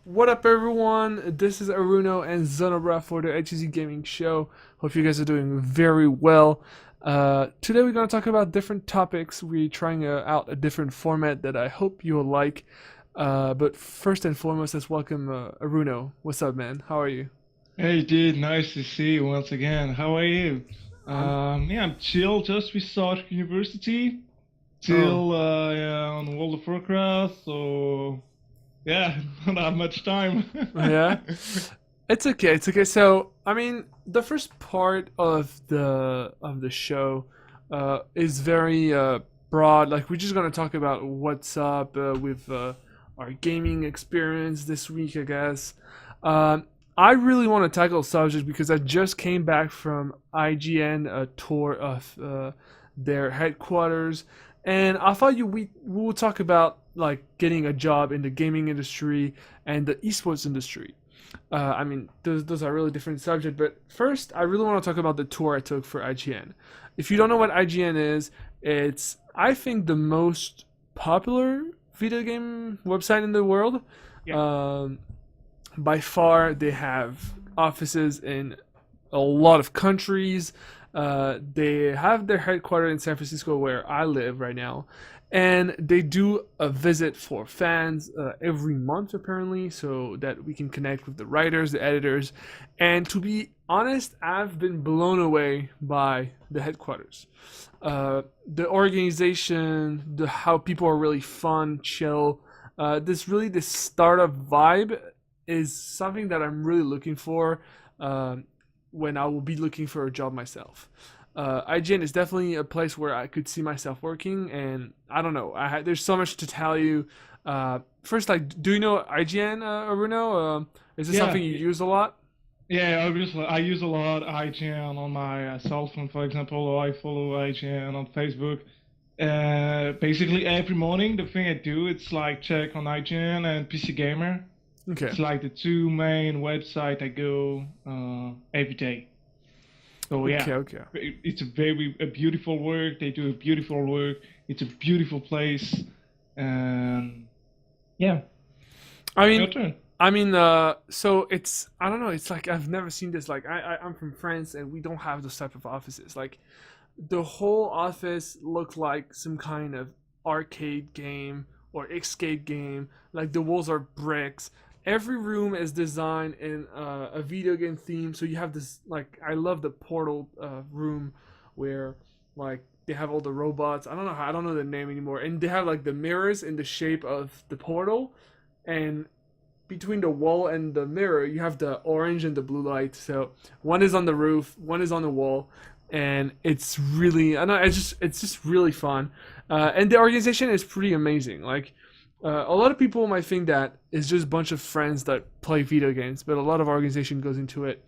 What up, everyone? This is Arouno and ZonoBRAH for the AtoZ Gaming Show. Hope you guys are doing very well. Today we're going to talk about different topics. We're trying out a different format that I hope you'll like. But first and foremost, let's welcome Arouno. What's up, man? How are you? Hey dude, nice to see you once again. How are you? I'm. Yeah, I'm chill. Just we start university. Oh, Still on World of Warcraft, so yeah, don't have much time. yeah. It's okay. It's okay. So, I mean, the first part of the show is very broad. Like, we're just gonna talk about what's up with our gaming experience this week, I guess. Um, I really want to tackle a subject because I just came back from IGN, a tour of their headquarters, and I thought we will talk about like getting a job in the gaming industry and the esports industry. I mean, those are really different subjects. But first, I really want to talk about the tour I took for IGN. If you don't know what IGN is, it's I think the most popular video game website in the world. Yeah. Um, by far, they have offices in a lot of countries. They have their headquarters in San Francisco, where I live right now, and they do a visit for fans every month, apparently, so that we can connect with the writers, the editors. And to be honest, I've been blown away by the headquarters. The organization, the how people are really fun, chill. This startup vibe is something that I'm really looking for when I will be looking for a job myself. IGN is definitely a place where I could see myself working, and I don't know. There's so much to tell you. First, like, do you know IGN, Aruno? Is this Yeah, something you use a lot? yeah. Obviously, I use a lot IGN on my cell phone, for example, or I follow IGN on Facebook. Basically every morning, the thing I do, it's like check on IGN and PC Gamer. Okay. It's like the two main website I go every day. So yeah, Okay. Okay. it's a beautiful work. They do a beautiful work. It's a beautiful place, and yeah, I your mean, turn. so it's I don't know. It's like I've never seen this. Like I'm from France, and we don't have those type of offices. Like the whole office looked like some kind of arcade game or escape game. Like the walls are bricks. Every room is designed in a video game theme. So you have this like I love the portal room where like they have all the robots. I don't know the name anymore. And they have like the mirrors in the shape of the portal, and between the wall and the mirror, you have the orange and the blue light. So one is on the roof, one is on the wall, and it's really I know it's just really fun. And the organization is pretty amazing. Like a lot of people might think that it's just a bunch of friends that play video games, but a lot of organization goes into it.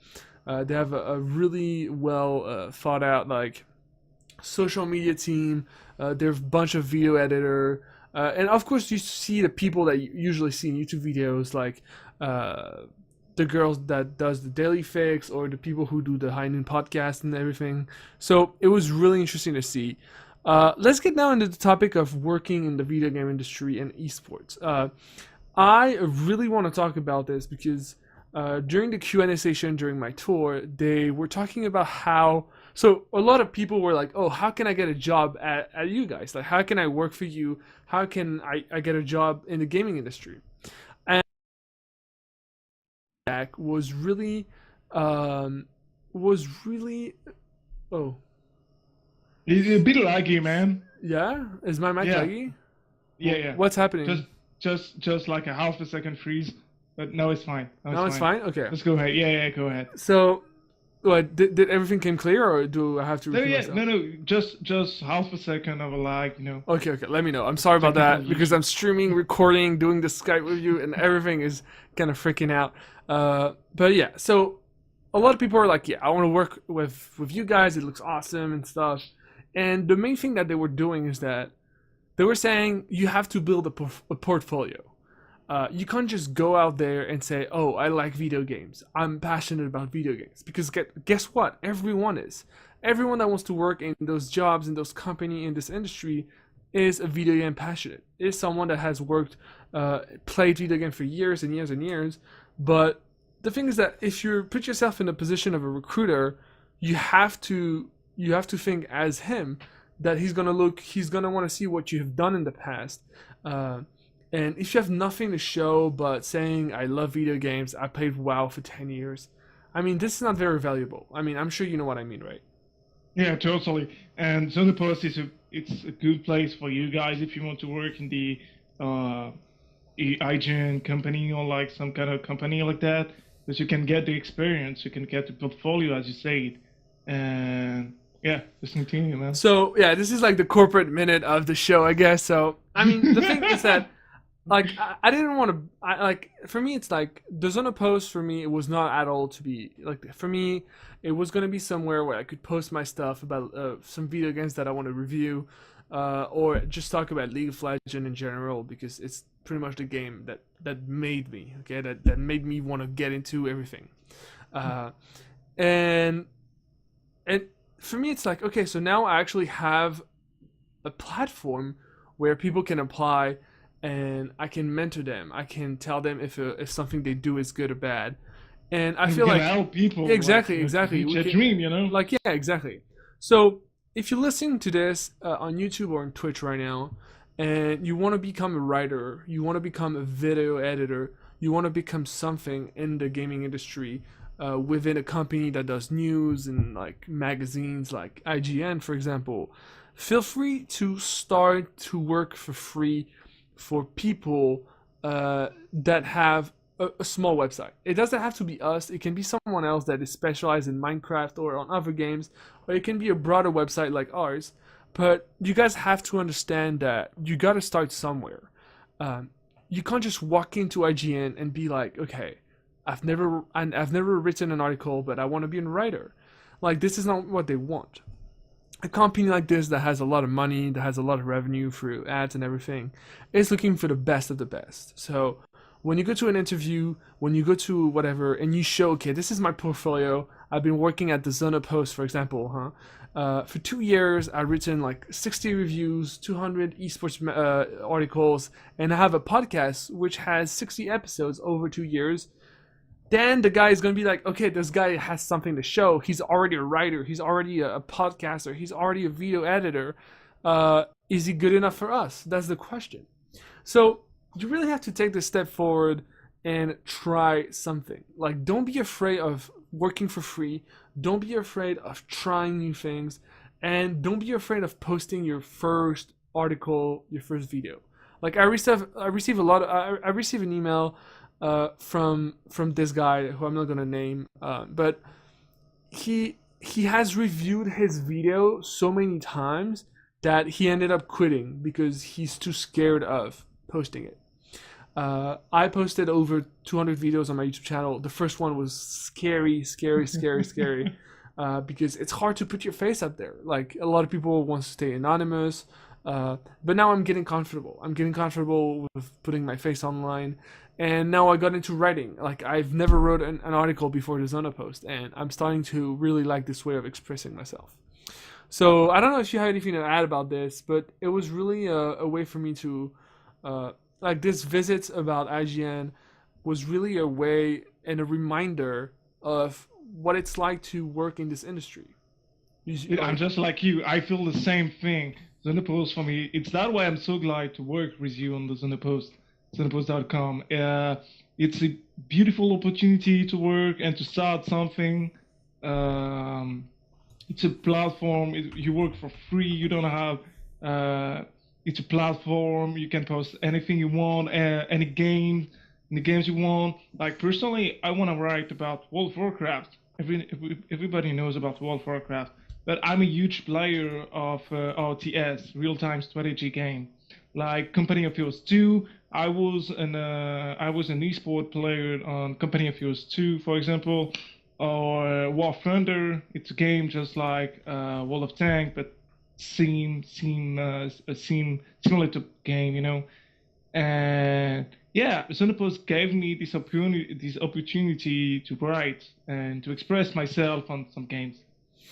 They have a really well thought out like social media team. There's a bunch of video editor, and of course you see the people that you usually see in YouTube videos, like uh, the girls that does the daily fix, or the people who do the high noon podcast and everything. So it was really interesting to see. Let's get now into the topic of working in the video game industry and esports. I really want to talk about this because during the Q&A session during my tour, they were talking about how. So a lot of people were like, "Oh, how can I get a job at you guys? Like, how can I work for you? How can I get a job in the gaming industry?" And that um, was really. Oh, It's a bit laggy, man. yeah. Is my mic Yeah, laggy? yeah, yeah. What's happening? Just, just like a half a second freeze. But no, it's fine. No, it's Now it's fine. fine. Okay. Let's go ahead. Yeah, yeah, go ahead. So, what did everything came clear, or do I have to No, repeat yeah, myself? no, no. Just half a second of a lag. Okay, okay. Let me know. I'm sorry about Technical that because glitch. I'm streaming, recording, doing the Skype with you, and everything is kind of freaking out. But yeah, so a lot of people are like, "Yeah, I want to work with you guys. It looks awesome and stuff." And the main thing that they were doing is that they were saying you have to build a portfolio. You can't just go out there and say, "Oh, I like video games. I'm passionate about video games." Because guess what? Everyone is. Everyone that wants to work in those jobs in those company in this industry, is a video game passionate, is someone that has worked, played video game for years and years and years. But the thing is that if you put yourself in the position of a recruiter, you have to think as him, that he's gonna want to see what you have done in the past. Uh, and if you have nothing to show but saying I love video games, I played WoW for 10 years, I mean this is not very valuable. I mean I'm sure you know what I mean, right? Yeah, totally. And ZonoPost it's a good place for you guys if you want to work in the uh, IGN company or like some kind of company like that, because you can get the experience, you can get the portfolio as you said, and yeah, just continue, man. So yeah, this is like the corporate minute of the show, I guess. So I mean, the thing is that like I didn't want to. Like for me, it's like the Zona post for me. It was not at all to be like for me. It was gonna be somewhere where I could post my stuff about some video games that I want to review, or just talk about League of Legends in general because it's pretty much the game that made me. Okay, that made me want to get into everything, uh, and and for me, it's like okay, so now I actually have a platform where people can apply and I can mentor them. I can tell them if something they do is good or bad. And I You feel can like help people exactly, like exactly. reach We a can, dream, you know? like yeah, exactly. So if you're listening to this on YouTube or on Twitch right now, and you want to become a writer, you want to become a video editor, you want to become something in the gaming industry, within a company that does news and like magazines like IGN, for example, feel free to start to work for free for people that have a small website. It doesn't have to be us. It can be someone else that is specialized in Minecraft or on other games, or it can be a broader website like ours. But you guys have to understand that you got to start somewhere. Um, you can't just walk into IGN and be like, okay, I've never written an article, but I want to be a writer. Like this is not what they want. A company like this that has a lot of money, that has a lot of revenue through ads and everything, is looking for the best of the best. So when you go to an interview, when you go to whatever, and you show, okay, this is my portfolio. I've been working at the Zono Post, for example, huh? For 2 years, I've written like 60 reviews, 200 esports articles, and I have a podcast which has 60 episodes over 2 years. Then the guy is going to be like, okay, this guy has something to show. He's already a writer. He's already a podcaster. He's already a video editor. Is he good enough for us? That's the question. So you really have to take this step forward and try something. Like, don't be afraid of working for free. Don't be afraid of trying new things. And don't be afraid of posting your first article, your first video. Like, I receive a lot of, I receive an email from this guy who I'm not gonna name, but he has reviewed his video so many times that he ended up quitting because he's too scared of posting it. I posted over 200 videos on my YouTube channel. The first one was scary, scary, scary, scary, because it's hard to put your face up there. Like a lot of people want to stay anonymous, but now I'm getting comfortable. I'm getting comfortable with putting my face online, and now I got into writing. Like I've never wrote an article before the Zono post, and I'm starting to really like this way of expressing myself. So I don't know if you have anything to add about this, but it was really a way for me to, like this visit about IGN was really a way and a reminder of what it's like to work in this industry. I'm just like you. I feel the same thing. ZonoPost for me, it's that way I'm so glad to work with you on the ZonoPost, ZonoPost.com. It's a beautiful opportunity to work and to start something. It's a platform. You work for free. You don't have. It's a platform. You can post anything you want, any games you want. Like personally, I want to write about World of Warcraft. Everybody knows about World of Warcraft, but I'm a huge player of AtoZ, real-time strategy game, like Company of Heroes 2. I was an esport player on Company of Heroes 2, for example, or War Thunder. It's a game just like World of Tank, but a simulator game, you know. And yeah, ZonoPost gave me this opportunity to write and to express myself on some games.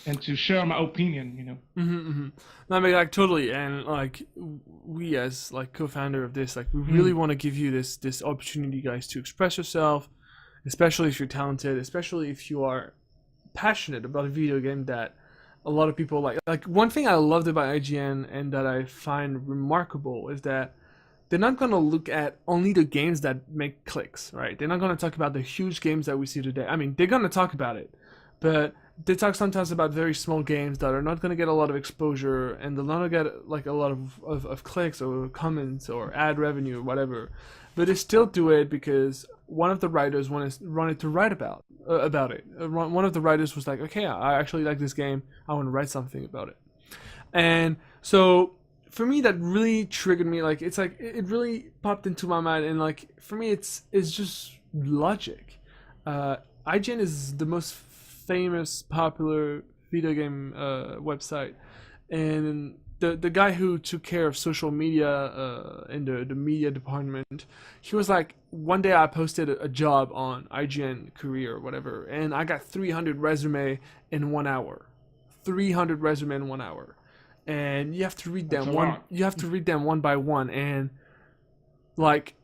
and to share my opinion, you know. Mm-hmm. No, I mean, like totally, and like we as like co-founder of this, like we really want to give you this opportunity, guys, to express yourself, especially if you're talented, especially if you are passionate about a video game that a lot of people like. Like one thing I loved about IGN and that I find remarkable is that they're not going to look at only the games that make clicks, right? They're not going to talk about the huge games that we see today. I mean, they're going to talk about it, but they talk sometimes about very small games that are not going to get a lot of exposure and they're not going to get like a lot of clicks or comments or ad revenue or whatever. But they still do it because one of the writers wanted to write about it. One of the writers was like, okay, I actually like this game. I want to write something about it. And so for me, that really triggered me. Like it's like it really popped into my mind, and like for me, it's just logic. IGN is the most famous, popular video game website, and the guy who took care of social media in the media department, he was like, one day I posted a job on IGN Career or whatever, and I got 300 resume in 1 hour. 300 resume in 1 hour. And you have to read them you have to read them one by one, and like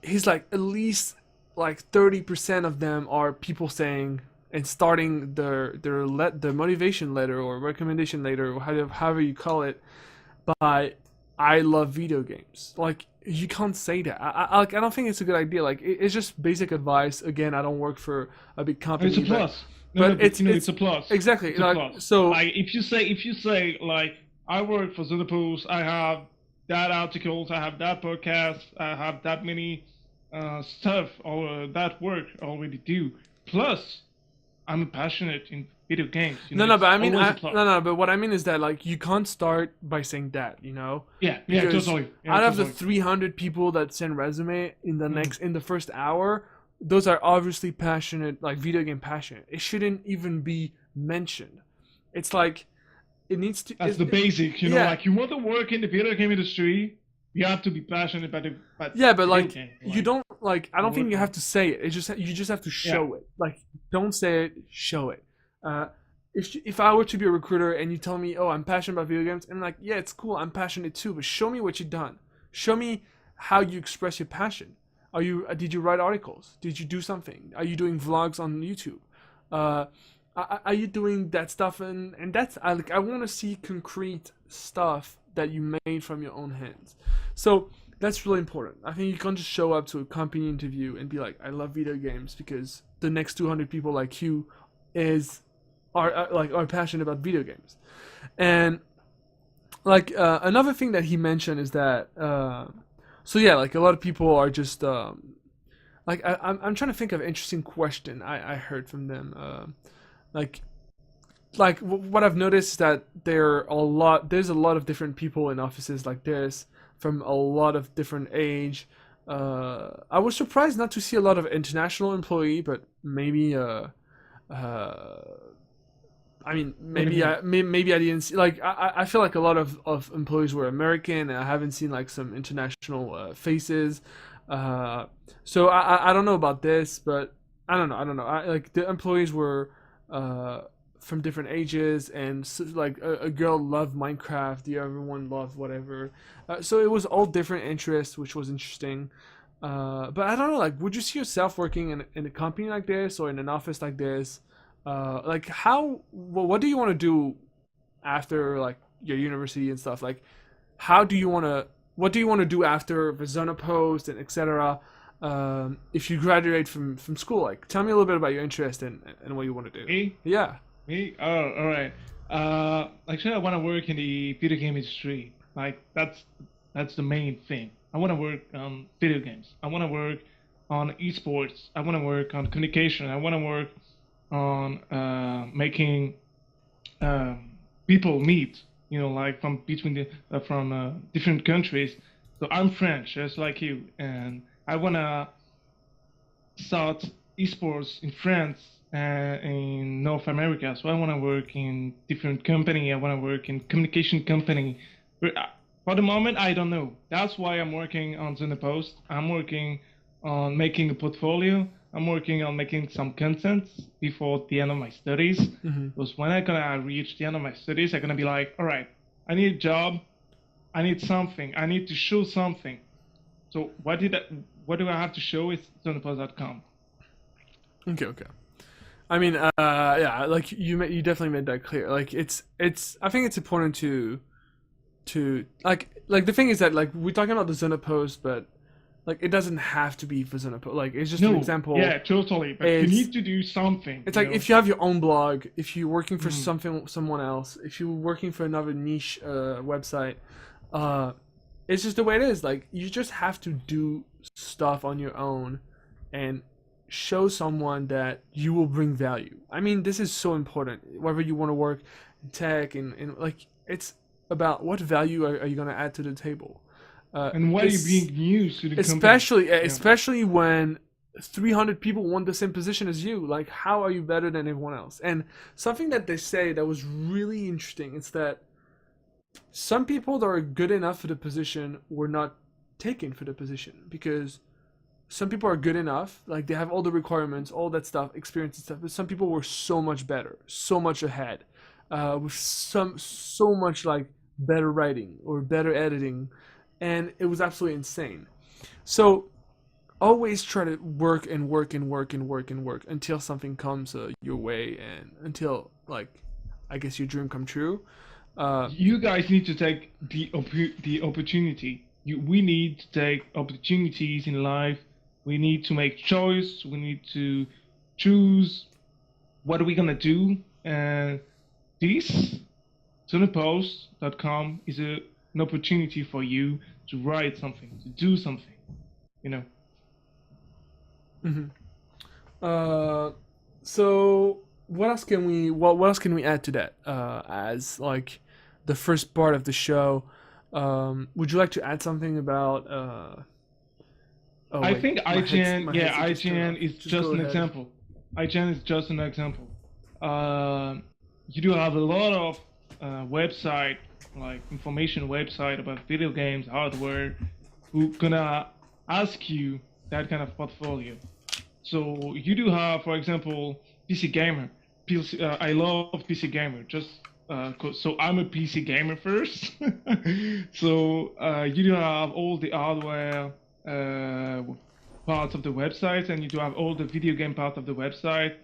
he's like at least like 30% of them are people saying and starting their motivation letter or recommendation letter or however you call it by I love video games. Like you can't say that. I don't think it's a good idea. Like it's just basic advice. Again, I don't work for a big company. It's a plus. But it's a plus. Exactly. It's a like, plus. So like if you say like I work for ZonoBRAH, I have that articles, I have that podcast, I have that many stuff or that work I already do. Plus, I'm passionate in video games. You know, but I mean, but what I mean is that like you can't start by saying that, you know? Yeah, totally. Yeah, out of the 300 people that send resume in the first hour, those are obviously passionate, like video game passionate. It shouldn't even be mentioned. It's like it needs to. That's the basic, you know. Like you want to work in the video game industry, you have to be passionate about it. But like you don't like. I don't think you have to say it. It's just you just have to show it. Like don't say it, show it. If I were to be a recruiter and you tell me, oh, I'm passionate about video games, and I'm like, yeah, it's cool, I'm passionate too, but show me what you've done. Show me how you express your passion. Did you write articles? Did you do something? Are you doing vlogs on YouTube? Are you doing that stuff? And that's I want to see concrete stuff that you made from your own hands. So that's really important. I think you can't just show up to a company interview and be like, I love video games, because the next 200 people like you are passionate about video games. And like another thing that he mentioned is that so yeah, like a lot of people are just like I'm trying to think of an interesting question I heard from them. What I've noticed is that there's a lot of different people in offices like this from a lot of different age. I was surprised not to see a lot of international employee, but maybe I mean, maybe I didn't see, like I feel like a lot of employees were American, and I haven't seen like some international faces. So I don't know about this, but I don't know. Like the employees were from different ages, and so, like a girl loved Minecraft, the other one loved whatever. So it was all different interests, which was interesting. But I don't know. Like, would you see yourself working in a company like this or in an office like this? Like what do you want to do after like your university and stuff? Like what do you want to do after the Zono post and etc. If you graduate from school? Like tell me a little bit about your interest and what you want to do. Me? Oh, all right. Actually I want to work in the video game industry. Like that's the main thing. I want to work on video games. I want to work on esports. I want to work on communication. I want to work on making people meet, you know, like from different countries. So I'm French, just like you, and I wanna start esports in France and in North America. So I wanna work in different company. I wanna work in communication company. But for the moment, I don't know. That's why I'm working on Zono Post. I'm working on making a portfolio. I'm working on making some content before the end of my studies. Mm-hmm. Because when I'm gonna reach the end of my studies, I'm gonna be like, all right, I need a job, I need something, I need to show something. So what do I have to show? It's ZonoBRAH.com. Okay. I mean, yeah, like you definitely made that clear. Like it's I think it's important to like the thing is that like we're talking about the Zono post, but like it doesn't have to be for Zono post. Like it's just an No, example. yeah, totally. But you It's need to do something. it's like if you have your own blog, if you're working for Mm. someone else, if you're working for another niche website, uh, it's just the way it is. Like you just have to do stuff on your own and show someone that you will bring value. I mean, this is so important. Whether you want to work in tech and like it's about what value are you going to add to the table. And why are you This being used to the company? especially Yeah. especially when 300 people want the same position as you. Like how are you better than everyone else? And something that they say that was really interesting is that some people that are good enough for the position were not taken for the position because some people are good enough, like they have all the requirements, all that stuff, experience and stuff, but some people were so much better, so much ahead, with so much like better writing or better editing, and it was absolutely insane. So always try to work and work and work and work and work until something comes your way and until like I guess your dream come true. Uh, You guys need to take the opportunity. We need to take opportunities in life. We need to make choice. We need to choose what are we gonna do. And this Zonopost.com is an opportunity for you to write something, to do something. You know. mhm. Uh, so what else can we add to that as like the first part of the show? Would you like to add something about oh I wait, think IGN, my yeah, headset just turned IGN off. is Just just go an ahead. example. IGN is just an example. Uh, you do have a lot of website, like information website about video games, hardware, who gonna ask you that kind of portfolio. So you do have, for example, PC Gamer. I love PC Gamer. So I'm a PC gamer first. So you do have all the hardware parts of the website, and you do have all the video game part of the website.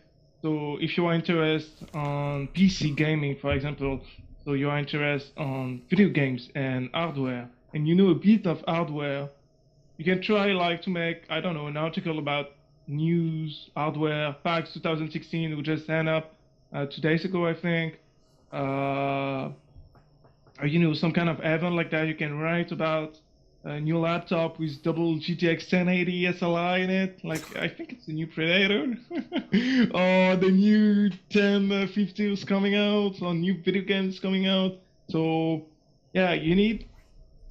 So if you are interested on PC gaming, for example, so you are interested on video games and hardware, and you know a bit of hardware, you can try like to make, I don't know, an article about news hardware PAX 2016 we just sent up 2 days ago, I think. Or you know, some kind of event like that you can write about a new laptop with double GTX 1080 SLI in it. Like I think it's the new Predator, or the new 1050 is coming out, or new video games coming out. So yeah, you need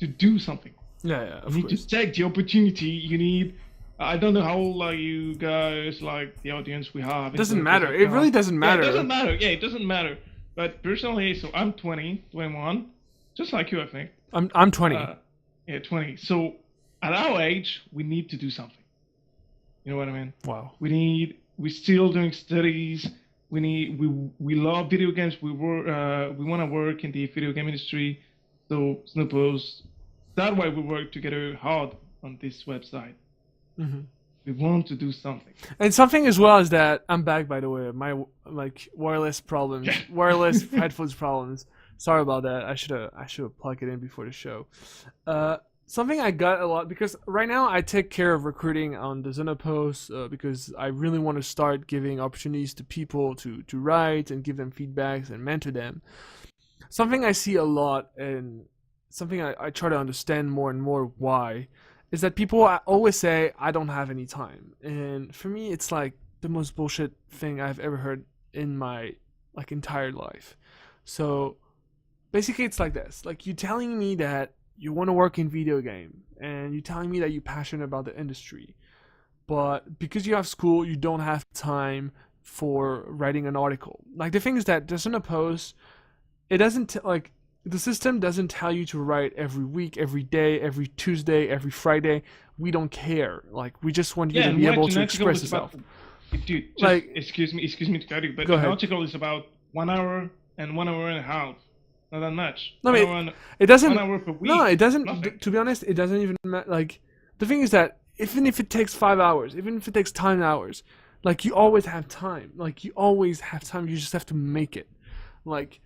to do something. Yeah, You of need to course. take the opportunity. You need. I don't know how old are you guys, like the audience we have in Doesn't matter. It Zonopost.com. really doesn't Yeah, it matter. doesn't matter. Yeah, it doesn't matter. But personally, so I'm 20, 21, just like you, I think. I'm 20. Uh, yeah, 20. So at our age, we need to do something. You know what I mean? Wow. We're still doing studies. We love video games. We want to work in the video game industry. So Snowpost, that way we work together hard on this website. Hmm. We want to do something. And something as well is that I'm back, by the way. My like wireless problems, Yeah. wireless headphones problems. Sorry about that. I should have plugged it in before the show. Something I got a lot because right now I take care of recruiting on the Zono post because I really want to start giving opportunities to people to write and give them feedbacks and mentor them. Something I see a lot and something I try to understand more and more why is that people always say I don't have any time, and for me it's like the most bullshit thing I've ever heard in my like entire life. So basically it's like this: like you telling me that you want to work in video game, and you telling me that you're passionate about the industry, but because you have school, you don't have time for writing an article. Like the thing is that there's an post it doesn't like the system doesn't tell you to write every week, every day, every Tuesday, every Friday. We don't care. Like, we just want you Yeah, to and be what able an to article express is about, yourself. dude, just Like, excuse me to cut you, but go an ahead. article is about 1 hour and 1 hour and a half. Not that much. No, I One mean, hour and, it doesn't. 1 hour per No, week. it doesn't. Nothing. To be honest, it doesn't even matter. Like, the thing is that even if it takes 5 hours, even if it takes 10 hours, like, you always have time. Like, you always have time. You just have to make it. Like,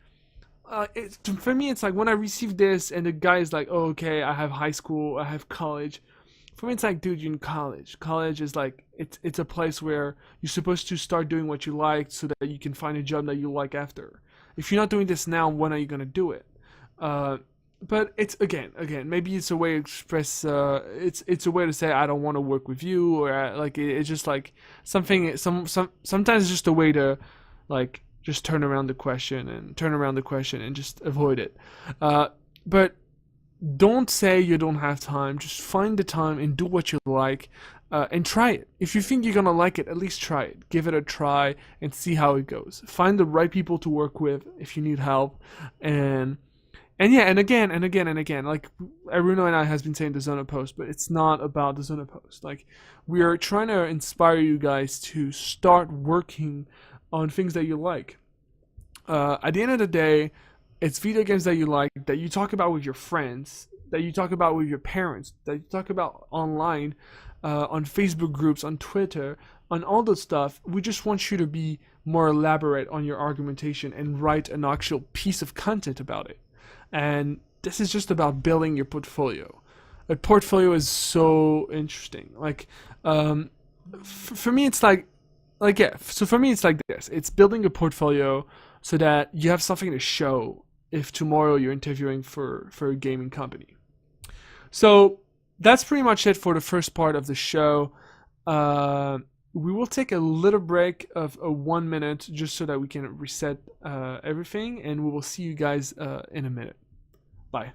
for me, it's like when I receive this and the guy is like, "Oh, okay, I have high school, I have college." For me, it's like, dude, you're in college. College is like it's a place where you're supposed to start doing what you like so that you can find a job that you like after. If you're not doing this now, when are you gonna do it? Uh, but it's again, maybe it's a way to express. It's a way to say I don't want to work with you, or like it's just like something. Sometimes it's just a way to like just turn around the question and just avoid it. But don't say you don't have time. Just find the time and do what you like, and try it. If you think you're gonna like it, at least try it. Give it a try and see how it goes. Find the right people to work with if you need help, and yeah, and again, like Arouno and I has been saying the Zono post, but it's not about the Zono post. Like, we are trying to inspire you guys to start working on things that you like. At the end of the day, it's video games that you like, that you talk about with your friends, that you talk about with your parents, that you talk about online, on Facebook groups, on Twitter, on all that stuff. We just want you to be more elaborate on your argumentation and write an actual piece of content about it. And this is just about building your portfolio. A portfolio is so interesting. Like, for me, it's like yeah. So for me, it's like this. It's building a portfolio so that you have something to show if tomorrow you're interviewing for a gaming company. So that's pretty much it for the first part of the show. We will take a little break of 1 minute just so that we can reset everything, and we will see you guys in a minute. Bye.